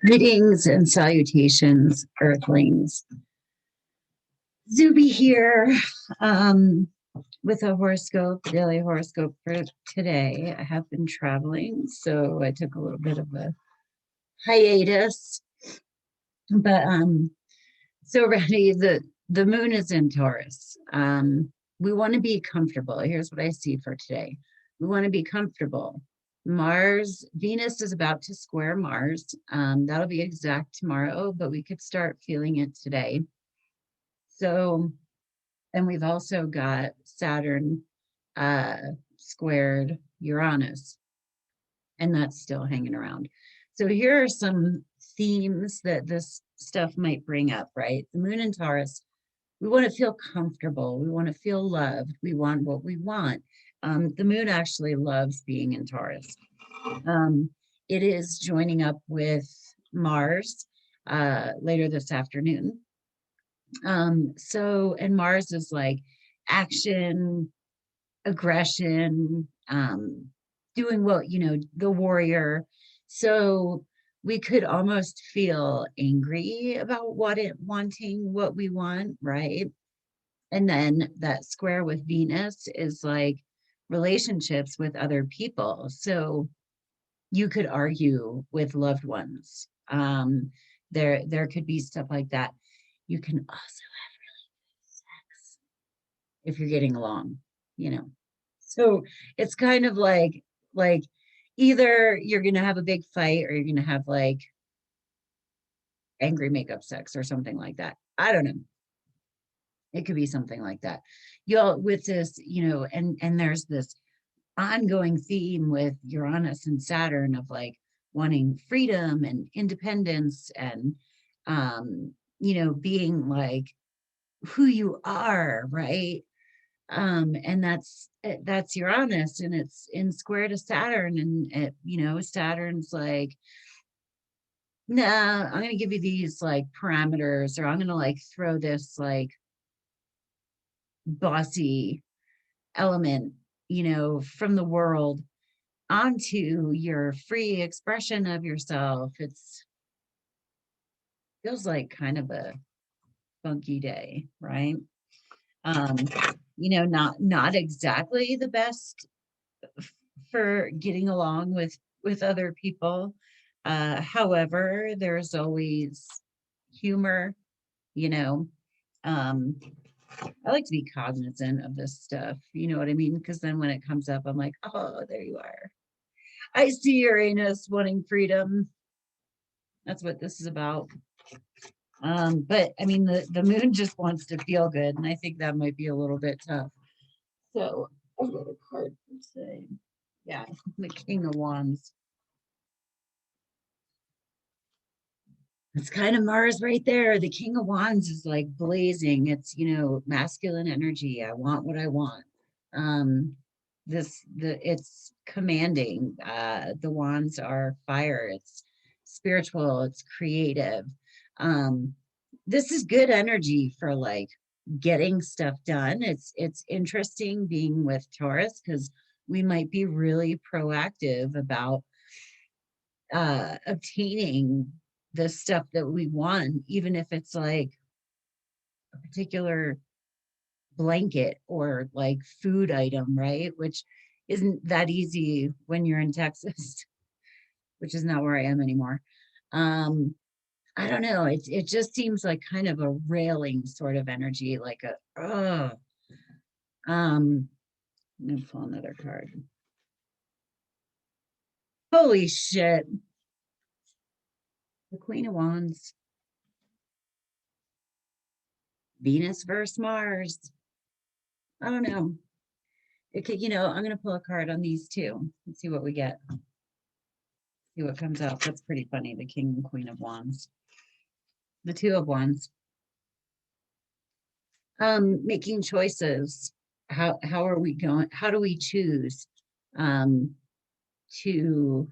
Greetings and salutations, Earthlings. Zube here um, with a horoscope, daily horoscope for today. I have been traveling, so I took a little bit of a hiatus. But so Randy, the moon is in Taurus. We want to be comfortable. Here's what I see for today. We want to be comfortable. Venus is about to square Mars. That'll be exact tomorrow, but we could start feeling it today. So, and we've also got Saturn uh, squared Uranus, and that's still hanging around. So here are some themes that this stuff might bring up, right? The moon in Taurus, we want to feel comfortable. We want to feel loved. We want what we want. The moon actually loves being in Taurus. Um, it is joining up with Mars later this afternoon. And Mars is like action, aggression, doing what, the warrior. So we could almost feel angry about wanting what we want, right? And then that square with Venus is like relationships with other people. So you could argue with loved ones. There could be stuff like that. You can also have sex if you're getting along, you know. So it's kind of like either you're gonna have a big fight or you're gonna have like angry makeup sex or something like that. I don't know. It could be something like that. You'll with this, and there's this ongoing theme with Uranus and Saturn of like wanting freedom and independence and being like who you are, right? And that's Uranus, and it's in square to Saturn, and Saturn's like, nah, I'm gonna give you these like parameters, or I'm gonna like throw this like bossy element, from the world onto your free expression of yourself. It's feels like kind of a funky day, right? Um, not exactly the best for getting along with other people. However, there's always humor, you know. Um, I like to be cognizant of this stuff, you know what I mean? Because then when it comes up, I'm like, oh, there you are. I see Uranus wanting freedom. That's what this is about. But I mean, the moon just wants to feel good, and I think that might be a little bit tough. So I've got a card for today. Yeah, the King of Wands. It's kind of Mars right there. The King of Wands is like blazing. It's, masculine energy. I want what I want. Um, it's commanding. The wands are fire. It's spiritual. It's creative. Um, this is good energy for like getting stuff done. It's interesting being with Taurus because we might be really proactive about obtaining the stuff that we want, even if it's like a particular blanket or like food item, right? Which isn't that easy when you're in Texas, which is not where I am anymore. Um, I don't know. It just seems like kind of a railing sort of energy, like a oh. I'm gonna pull another card. Holy shit. The Queen of Wands. Venus versus Mars. I don't know. It could, I'm going to pull a card on these two and see what we get. See what comes out. That's pretty funny. The King and Queen of Wands. The Two of Wands. Making choices. How are we going? How do we choose to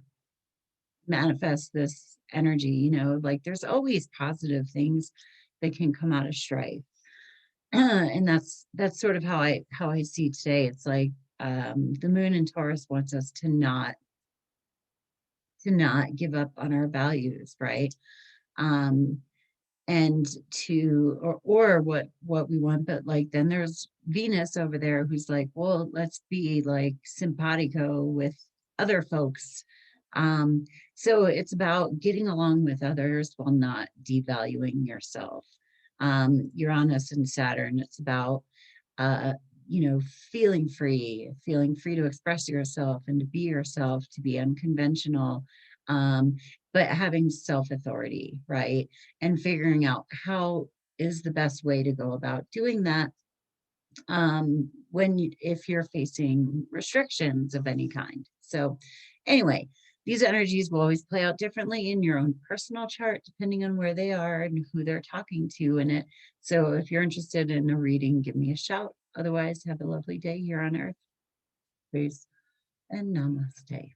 manifest this energy? Like there's always positive things that can come out of strife. And that's sort of how I see today. It's like the moon in Taurus wants us to not to not give up on our values, right? Um, and to or what we want, but like then there's Venus over there who's like, well, let's be like simpatico with other folks. So it's about getting along with others while not devaluing yourself. Uranus and Saturn, it's about uh feeling free to express yourself and to be yourself, to be unconventional, um, but having self authority, right? And figuring out how is the best way to go about doing that, if you're facing restrictions of any kind. So anyway, these energies will always play out differently in your own personal chart depending on where they are and who they're talking to in it. So if you're interested in a reading, give me a shout. Otherwise, have a lovely day here on earth. Peace and namaste.